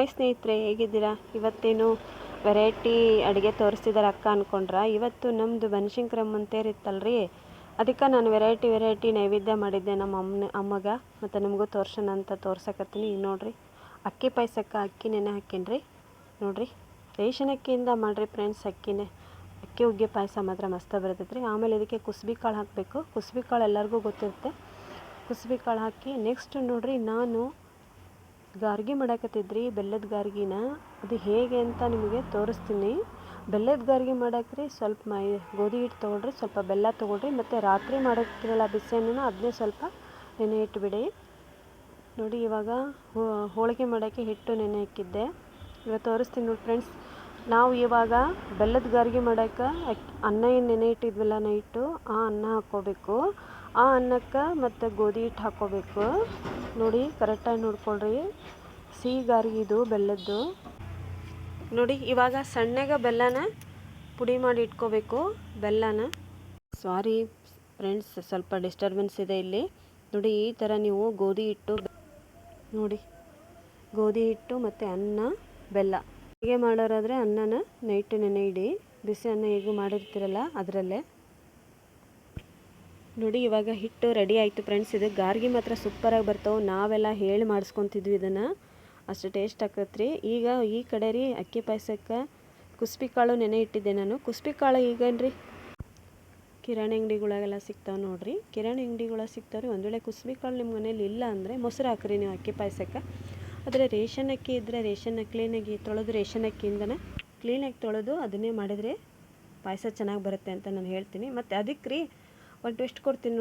Hi ಸ್ನೇಹಿತರೆ, ಹೇಗಿದ್ದೀರಾ? ಇವತ್ತೇನು ವೆರೈಟಿ ಅಡುಗೆ ತೋರಿಸ್ತಿದ್ದಾರೆ ಅಕ್ಕ ಅಂದ್ಕೊಂಡ್ರೆ, ಇವತ್ತು ನಮ್ಮದು ಬನಶಂಕರಮ್ಮನ ತೇರು ಇತ್ತಲ್ರಿ, ಅದಕ್ಕೆ ನಾನು ವೆರೈಟಿ ನೈವೇದ್ಯ ಮಾಡಿದ್ದೆ ನಮ್ಮ ಅಮ್ಮಗೆ. ಮತ್ತು ನಿಮಗೂ ತೋರ್ಸೋಣ ಅಂತ ತೋರ್ಸಕತ್ತೀನಿ. ಈಗ ನೋಡಿರಿ, ಅಕ್ಕಿ ಪಾಯಸಕ್ಕೆ ಅಕ್ಕಿ ನೆನೆ ಹಾಕೀನಿ ನೋಡಿರಿ. ರೇಷನ್ ಅಕ್ಕಿಯಿಂದ ಮಾಡಿರಿ ಫ್ರೆಂಡ್ಸ್. ಅಕ್ಕಿ ಹುಗ್ಗಿ ಪಾಯಸ ಮಾತ್ರ ಮಸ್ತ ಬರ್ತೈತೆ ರೀ. ಆಮೇಲೆ ಇದಕ್ಕೆ ಕುಸ್ಬಿ ಕಾಳು ಹಾಕಬೇಕು. ಕುಸ್ಬಿ ಕಾಳು ಎಲ್ಲರಿಗೂ ಗೊತ್ತಿರುತ್ತೆ. ಕುಸ್ಬಿ ಕಾಳು ಹಾಕಿ ನೆಕ್ಸ್ಟ್ ನೋಡಿರಿ, ನಾನು ಗಾರ್ಗಿ ಮಾಡಾಕತ್ತಿದ್ರಿ, ಬೆಲ್ಲದ ಗಾರ್ಗಿನ. ಅದು ಹೇಗೆ ಅಂತ ನಿಮಗೆ ತೋರಿಸ್ತೀನಿ. ಬೆಲ್ಲದ ಗಾರ್ಗಿ ಮಾಡಾಕ್ರಿ ಸ್ವಲ್ಪ ಗೋಧಿ ಹಿಟ್ಟು ತೊಗೊಳ್ರಿ, ಸ್ವಲ್ಪ ಬೆಲ್ಲ ತೊಗೊಳ್ರಿ, ಮತ್ತು ರಾತ್ರಿ ಮಾಡಿರ್ತೀರಲ್ಲ ಬಿಸಿಯನ್ನು ಅದನ್ನೇ ಸ್ವಲ್ಪ ನೆನೆ ಇಟ್ಬಿಡಿ. ನೋಡಿ, ಇವಾಗ ಹೋಳಿಗೆ ಮಾಡೋಕ್ಕೆ ಹಿಟ್ಟು ನೆನೆ ಹಾಕಿದ್ದೆ. ಇವಾಗ ತೋರಿಸ್ತೀನಿ ನೋಡಿ ಫ್ರೆಂಡ್ಸ್. ನಾವು ಇವಾಗ ಬೆಲ್ಲದ ಗಾರ್ಗಿ ಮಾಡೋಕ್ಕೆ ಅನ್ನ ಏನು ನೆನೆ ಇಟ್ಟಿದ್ವಲ್ಲ ನೈಟು, ಆ ಅನ್ನ ಹಾಕ್ಕೋಬೇಕು. ಆ ಅನ್ನಕ್ಕೆ ಮತ್ತು ಗೋಧಿ ಹಿಟ್ಟು ಹಾಕ್ಕೋಬೇಕು. ನೋಡಿ, ಕರೆಕ್ಟಾಗಿ ನೋಡ್ಕೊಳ್ರಿ. ಸಿಹಿ ಗಾರ್ಗಿ ಇದು ಬೆಲ್ಲದ್ದು. ನೋಡಿ, ಇವಾಗ ಸಣ್ಣಗೆ ಬೆಲ್ಲನ ಪುಡಿ ಮಾಡಿ ಇಟ್ಕೋಬೇಕು. ಬೆಲ್ಲನ ಸಾರಿ ಫ್ರೆಂಡ್ಸ್, ಸ್ವಲ್ಪ ಡಿಸ್ಟರ್ಬೆನ್ಸ್ ಇದೆ ಇಲ್ಲಿ. ನೋಡಿ, ಈ ಥರ ನೀವು ಗೋಧಿ ಹಿಟ್ಟು ಮತ್ತು ಅನ್ನ ಬೆಲ್ಲ ಹೀಗೆ ಮಾಡೋರಾದರೆ ಅನ್ನನ ನೈಟು ನೆನೆ ಇಡಿ. ಬಿಸಿ ಅನ್ನ ಹೇಗೂ ಮಾಡಿರ್ತೀರಲ್ಲ ಅದರಲ್ಲೇ. ನೋಡಿ, ಇವಾಗ ಹಿಟ್ಟು ರೆಡಿ ಆಯಿತು ಫ್ರೆಂಡ್ಸ್. ಇದು ಗಾರ್ಗಿ ಮಾತ್ರ ಸೂಪರಾಗಿ ಬರ್ತಾವೆ. ನಾವೆಲ್ಲ ಹೇಳಿ ಮಾಡಿಸ್ಕೊತಿದ್ವಿ ಇದನ್ನು, ಅಷ್ಟು ಟೇಸ್ಟ್ ಆಗ್ತೈತ್ರಿ. ಈಗ ಈ ಕಡೆ ರೀ ಅಕ್ಕಿ ಪಾಯಸಕ್ಕೆ ಕುಸ್ಬಿ ಕಾಳು ನೆನೆ ಇಟ್ಟಿದ್ದೆ ನಾನು. ಕುಸ್ಬಿ ಕಾಳು ಈಗೇನ್ರಿ ಕಿರಾಣಿ ಅಂಗಡಿಗಳಾಗೆಲ್ಲ ಸಿಗ್ತಾವೆ ನೋಡಿರಿ. ಕಿರಾಣಿ ಅಂಗಡಿಗಳಾಗ ಸಿಗ್ತಾವ್ರಿ. ಒಂದು ವೇಳೆ ಕುಸ್ಬಿ ಕಾಳು ನಿಮ್ಮ ಮನೇಲಿ ಇಲ್ಲ ಅಂದರೆ ಮೊಸರು ಹಾಕ್ರಿ ನೀವು ಅಕ್ಕಿ ಪಾಯಸಕ್ಕೆ. ಆದರೆ ರೇಷನ್ ಅಕ್ಕಿ ಇದ್ದರೆ ಕ್ಲೀನಾಗಿ ತೊಳೆದು ರೇಷನ್ ಅಕ್ಕಿಯಿಂದನೇ ಕ್ಲೀನಾಗಿ ತೊಳೆದು ಅದನ್ನೇ ಮಾಡಿದರೆ ಪಾಯಸ ಚೆನ್ನಾಗಿ ಬರುತ್ತೆ ಅಂತ ನಾನು ಹೇಳ್ತೀನಿ. ಮತ್ತು ಅದಕ್ಕೆ ರೀ ಒಂದು ಟೆಸ್ಟ್ ಕೊಡ್ತೀನಿ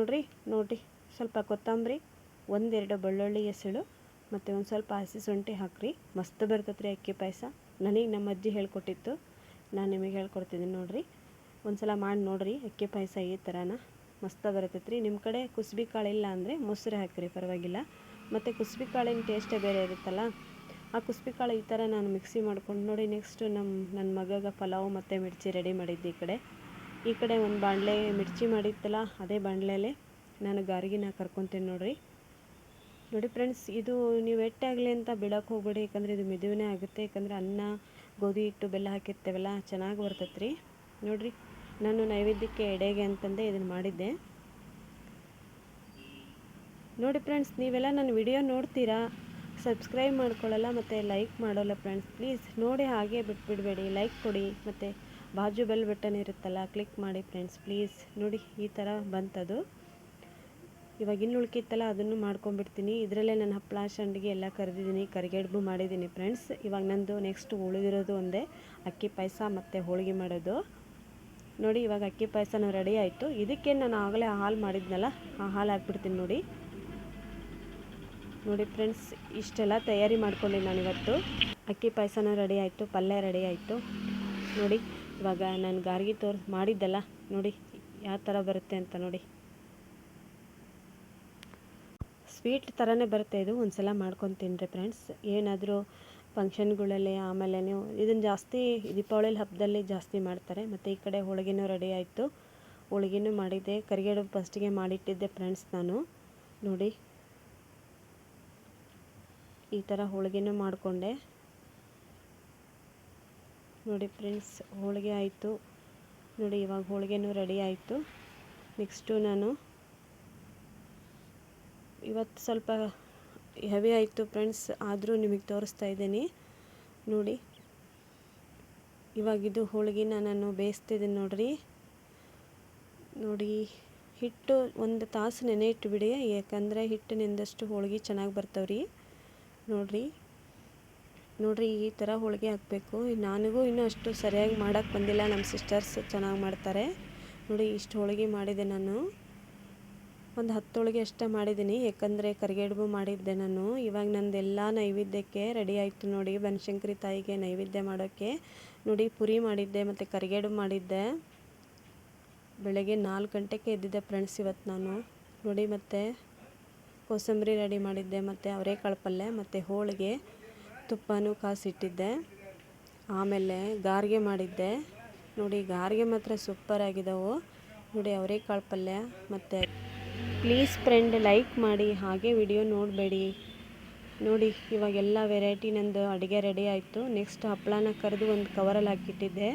ನೋಡಿರಿ. ಸ್ವಲ್ಪ ಕೊತ್ತಂಬರಿ, ಒಂದೆರಡು ಬೆಳ್ಳುಳ್ಳಿ ಎಸಳು, ಮತ್ತು ಒಂದು ಸ್ವಲ್ಪ ಹಸಿ ಶುಂಠಿ ಹಾಕ್ರಿ. ಮಸ್ತ್ ಬರ್ತೈತೆ ರೀ ಅಕ್ಕಿ ಪಾಯಸ. ನನಗೆ ನಮ್ಮ ಅಜ್ಜಿ ಹೇಳ್ಕೊಟ್ಟಿತ್ತು, ನಾನು ನಿಮಗೆ ಹೇಳ್ಕೊಡ್ತಿದ್ದೀನಿ ನೋಡಿರಿ. ಒಂದು ಸಲ ಮಾಡಿ ನೋಡಿರಿ ಅಕ್ಕಿ ಪಾಯಸ ಈ ಥರನ ಮಸ್ತ ಬರ್ತೈತೆ ರೀ. ನಿಮ್ಮ ಕಡೆ ಕುಸ್ಬಿ ಕಾಳು ಇಲ್ಲ ಅಂದರೆ ಮೊಸರು ಹಾಕಿರಿ, ಪರವಾಗಿಲ್ಲ. ಮತ್ತು ಕುಸ್ಬಿ ಕಾಳಿನ ಟೇಸ್ಟೇ ಬೇರೆ ಇರುತ್ತಲ್ಲ. ಆ ಕುಸ್ಬಿ ಕಾಳು ಈ ಥರ ನಾನು ಮಿಕ್ಸಿ ಮಾಡ್ಕೊಂಡು ನೋಡಿ. ನೆಕ್ಸ್ಟು ನನ್ನ ಮಗಗೆ ಪಲಾವ್ ಮತ್ತು ಮಿರ್ಚಿ ರೆಡಿ ಮಾಡಿದ್ದೆ. ಈ ಕಡೆ ಒಂದು ಬಾಣಲೆ ಮಿರ್ಚಿ ಮಾಡಿತ್ತಲ್ಲ, ಅದೇ ಬಾಣಲೆಯಲ್ಲಿ ನಾನು ಗಾರ್ಗಿನ ಕರ್ಕೊತೀನಿ ನೋಡಿ ಫ್ರೆಂಡ್ಸ್. ಇದು ನೀವು ಆಗಲಿ ಅಂತ ಬಿಡೋಕೆ ಹೋಗ್ಬೇಡಿ, ಯಾಕಂದರೆ ಇದು ಮೆದುವೇ ಆಗುತ್ತೆ. ಯಾಕಂದರೆ ಅನ್ನ ಗೋಧಿ ಹಿಟ್ಟು ಬೆಲ್ಲ ಹಾಕಿರ್ತೇವಲ್ಲ, ಚೆನ್ನಾಗಿ ಬರ್ತೈತೆ ರೀ. ನೋಡಿರಿ, ನಾನು ನೈವೇದ್ಯಕ್ಕೆ ಎಡೆಗೆ ಅಂತಂದೆ ಇದನ್ನು ಮಾಡಿದ್ದೆ. ನೋಡಿ ಫ್ರೆಂಡ್ಸ್, ನೀವೆಲ್ಲ ನನ್ನ ವಿಡಿಯೋ ನೋಡ್ತೀರಾ, ಸಬ್ಸ್ಕ್ರೈಬ್ ಮಾಡ್ಕೊಳ್ಳಲ್ಲ ಮತ್ತು ಲೈಕ್ ಮಾಡೋಲ್ಲ ಫ್ರೆಂಡ್ಸ್. ಪ್ಲೀಸ್ ನೋಡಿ, ಹಾಗೆ ಬಿಟ್ಬಿಡಬೇಡಿ, ಲೈಕ್ ಕೊಡಿ. ಮತ್ತು ಬಾಜು ಬೆಲ್ ಬಟನ್ ಇರುತ್ತಲ್ಲ, ಕ್ಲಿಕ್ ಮಾಡಿ ಫ್ರೆಂಡ್ಸ್ ಪ್ಲೀಸ್. ನೋಡಿ, ಈ ಥರ ಬಂತದು. ಇವಾಗ ಇನ್ನು ಉಳ್ಕಿತ್ತಲ್ಲ ಅದನ್ನು ಮಾಡ್ಕೊಂಡ್ಬಿಡ್ತೀನಿ. ಇದರಲ್ಲೇ ನಾನು ಹಪ್ಪಳ ಸಂಡಿಗೆ ಎಲ್ಲ ಕರೆದಿದ್ದೀನಿ, ಕರಿಗಡುಬು ಮಾಡಿದ್ದೀನಿ ಫ್ರೆಂಡ್ಸ್. ಇವಾಗ ನಂದು ನೆಕ್ಸ್ಟ್ ಉಳಿದಿರೋದು ಒಂದೇ ಅಕ್ಕಿ ಪಾಯಸ ಮತ್ತು ಹೋಳಿಗೆ ಮಾಡೋದು. ನೋಡಿ, ಇವಾಗ ಅಕ್ಕಿ ಪಾಯಸನೂ ರೆಡಿ ಆಯಿತು. ಇದಕ್ಕೆ ನಾನು ಆಗಲೇ ಹಾಲು ಮಾಡಿದ್ನಲ್ಲ, ಆ ಹಾಲು ಹಾಕ್ಬಿಡ್ತೀನಿ ನೋಡಿ ಫ್ರೆಂಡ್ಸ್. ಇಷ್ಟೆಲ್ಲ ತಯಾರಿ ಮಾಡ್ಕೊಂಡು ನಾನಿವತ್ತು ಅಕ್ಕಿ ಪಾಯಸನೂ ರೆಡಿ ಆಯಿತು, ಪಲ್ಯ ರೆಡಿ ಆಯಿತು. ನೋಡಿ, ಇವಾಗ ನಾನು ಗಾರ್ಗಿ ಮಾಡಿದ್ದಲ್ಲ, ನೋಡಿ ಯಾವ ಥರ ಬರುತ್ತೆ ಅಂತ. ನೋಡಿ, ಸ್ವೀಟ್ ಥರನೇ ಬರುತ್ತೆ ಇದು. ಒಂದು ಸಲ ಮಾಡ್ಕೊಂಡು ತಿನ್ನಿರಿ ಫ್ರೆಂಡ್ಸ್. ಏನಾದರೂ ಫಂಕ್ಷನ್ಗಳಲ್ಲಿ, ಆಮೇಲೆ ನೀವು ಇದನ್ನು ಜಾಸ್ತಿ ದೀಪಾವಳಿ ಹಬ್ಬದಲ್ಲಿ ಜಾಸ್ತಿ ಮಾಡ್ತಾರೆ. ಮತ್ತು ಈ ಕಡೆ ಹೋಳಿಗೆನೂ ರೆಡಿ ಆಯಿತು. ಹೋಳಿಗೆನೂ ಮಾಡಿದ್ದೆ, ಕರಿಗಡುಬು ಫಸ್ಟಿಗೆ ಮಾಡಿಟ್ಟಿದ್ದೆ ಫ್ರೆಂಡ್ಸ್ ನಾನು. ನೋಡಿ, ಈ ಥರ ಹೋಳಿಗೆನೂ ಮಾಡಿಕೊಂಡೆ ನೋಡಿ ಫ್ರೆಂಡ್ಸ್. ಹೋಳಿಗೆ ಆಯಿತು ನೋಡಿ. ಇವಾಗ ಹೋಳಿಗೆನೂ ರೆಡಿ ಆಯಿತು. ನೆಕ್ಸ್ಟು ನಾನು ಇವತ್ತು ಸ್ವಲ್ಪ ಹೆವಿ ಆಯಿತು ಫ್ರೆಂಡ್ಸ್, ಆದರೂ ನಿಮಗೆ ತೋರಿಸ್ತಾ ಇದ್ದೀನಿ ನೋಡಿ. ಇವಾಗಿದು ಹೋಳಿಗೆನ ನಾನು ಬೇಯಿಸ್ತಿದ್ದೀನಿ ನೋಡಿ. ಹಿಟ್ಟು 1 ತಾಸು ನೆನೆ ಇಟ್ಟುಬಿಡಿ, ಯಾಕಂದರೆ ಹಿಟ್ಟು ನೆಂದಷ್ಟು ಹೋಳಿಗೆ ಚೆನ್ನಾಗಿ ಬರ್ತಾವ್ರಿ. ನೋಡಿರಿ ಈ ಥರ ಹೋಳಿಗೆ ಹಾಕಬೇಕು. ನನಗೂ ಇನ್ನೂ ಅಷ್ಟು ಸರಿಯಾಗಿ ಮಾಡೋಕ್ಕೆ ಬಂದಿಲ್ಲ, ನಮ್ಮ ಸಿಸ್ಟರ್ಸ್ ಚೆನ್ನಾಗಿ ಮಾಡ್ತಾರೆ ನೋಡಿ. ಇಷ್ಟು ಹೋಳಿಗೆ ಮಾಡಿದೆ ನಾನು, ಒಂದು 10 ಹೋಳಿಗೆ ಅಷ್ಟೇ ಮಾಡಿದ್ದೀನಿ, ಯಾಕಂದರೆ ಕರಿಗಡುಬು ಮಾಡಿದ್ದೆ ನಾನು. ಇವಾಗ ನಂದೆಲ್ಲ ನೈವೇದ್ಯಕ್ಕೆ ರೆಡಿ ಆಯಿತು ನೋಡಿ. ಬನಶಂಕರಿ ತಾಯಿಗೆ ನೈವೇದ್ಯ ಮಾಡೋಕ್ಕೆ ನೋಡಿ, ಪುರಿ ಮಾಡಿದ್ದೆ ಮತ್ತು ಕರಿಗಡುಬು ಮಾಡಿದ್ದೆ. ಬೆಳಗ್ಗೆ 4 ಗಂಟೆಗೆ ಎದ್ದಿದ್ದೆ ಫ್ರೆಂಡ್ಸ್ ಇವತ್ತು ನಾನು ನೋಡಿ. ಮತ್ತು ಕೋಸಂಬರಿ ರೆಡಿ ಮಾಡಿದ್ದೆ, ಮತ್ತು ಅವರೆಕಾಳು ಪಲ್ಯ ಮತ್ತು ಹೋಳಿಗೆ, ತುಪ್ಪನೂ ಕಾಸಿಟ್ಟಿದ್ದೆ. ಆಮೇಲೆ ಗಾರ್ಗೆ ಮಾಡಿದ್ದೆ ನೋಡಿ. ಗಾರ್ಗೆ ಮಾತ್ರ ಸೂಪರ್ ಆಗಿದ್ದಾವೆ ನೋಡಿ. ಅವರೆಕಾಳು ಪಲ್ಯ. ಮತ್ತು ಪ್ಲೀಸ್ ಫ್ರೆಂಡ್ ಲೈಕ್ ಮಾಡಿ, ಹಾಗೆ ವಿಡಿಯೋ ನೋಡಬೇಡಿ. ನೋಡಿ ಇವಾಗೆಲ್ಲ ವೆರೈಟಿ ನಂದು ಅಡುಗೆ ರೆಡಿ ಆಯಿತು. ನೆಕ್ಸ್ಟ್ ಹಪ್ಪಳನ ಕರೆದು ಒಂದು ಕವರಲ್ಲಿ ಹಾಕಿಟ್ಟಿದ್ದೆ.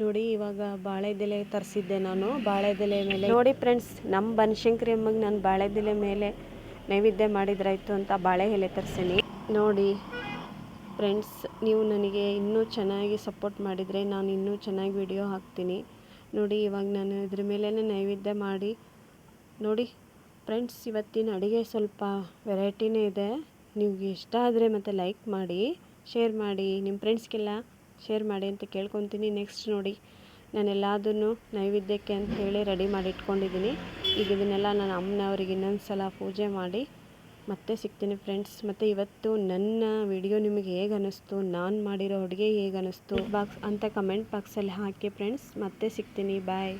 ನೋಡಿ ಇವಾಗ ಬಾಳೆದೆಲೆ ತರಿಸಿದ್ದೆ ನಾನು. ಬಾಳೆದೆಲೆ ಮೇಲೆ ನೋಡಿ ಫ್ರೆಂಡ್ಸ್, ನಮ್ಮ ಬನಶಂಕರಿ ಅಮ್ಮಗೆ ನಾನು ಬಾಳೆದೆಲೆ ಮೇಲೆ ನೈವೇದ್ಯ ಮಾಡಿದ್ರಾಯ್ತು ಅಂತ ಬಾಳೆ ಎಲೆ ತರಿಸೀನಿ. ನೋಡಿ ಫ್ರೆಂಡ್ಸ್, ನೀವು ನನಗೆ ಇನ್ನೂ ಚೆನ್ನಾಗಿ ಸಪೋರ್ಟ್ ಮಾಡಿದರೆ ನಾನು ಇನ್ನೂ ಚೆನ್ನಾಗಿ ವಿಡಿಯೋ ಹಾಕ್ತೀನಿ. ನೋಡಿ ಇವಾಗ ನಾನು ಇದ್ರ ಮೇಲೇ ನೈವೇದ್ಯ ಮಾಡಿ. ನೋಡಿ ಫ್ರೆಂಡ್ಸ್, ಇವತ್ತಿನ ಅಡುಗೆ ಸ್ವಲ್ಪ ವೆರೈಟಿನೇ ಇದೆ. ನಿಮಗೆ ಇಷ್ಟ ಆದರೆ ಮತ್ತು ಲೈಕ್ ಮಾಡಿ, ಶೇರ್ ಮಾಡಿ, ನಿಮ್ಮ ಫ್ರೆಂಡ್ಸ್ಗೆಲ್ಲ ಶೇರ್ ಮಾಡಿ ಅಂತ ಕೇಳ್ಕೊತೀನಿ. ನೆಕ್ಸ್ಟ್ ನೋಡಿ, ನಾನೆಲ್ಲದನ್ನು ನೈವೇದ್ಯಕ್ಕೆ ಅಂತ ಹೇಳಿ ರೆಡಿ ಮಾಡಿ ಇಟ್ಕೊಂಡಿದ್ದೀನಿ. ಈಗ ಇದನ್ನೆಲ್ಲ ನಾನು ಅಮ್ಮನವ್ರಿಗೆ ಇನ್ನೊಂದು ಸಲ ಪೂಜೆ ಮಾಡಿ ಮತ್ತೆ ಸಿಗ್ತೀನಿ ಫ್ರೆಂಡ್ಸ್. ಮತ್ತು ಇವತ್ತು ನನ್ನ ವಿಡಿಯೋ ನಿಮಗೆ ಹೇಗೆ ಅನ್ನಿಸ್ತು, ನಾನು ಮಾಡಿರೋ ಅಡುಗೆ ಹೇಗೆ ಅನ್ನಿಸ್ತು ಅಂತ ಕಮೆಂಟ್ ಬಾಕ್ಸಲ್ಲಿ ಹಾಕಿ ಫ್ರೆಂಡ್ಸ್. ಮತ್ತೆ ಸಿಗ್ತೀನಿ, ಬಾಯ್.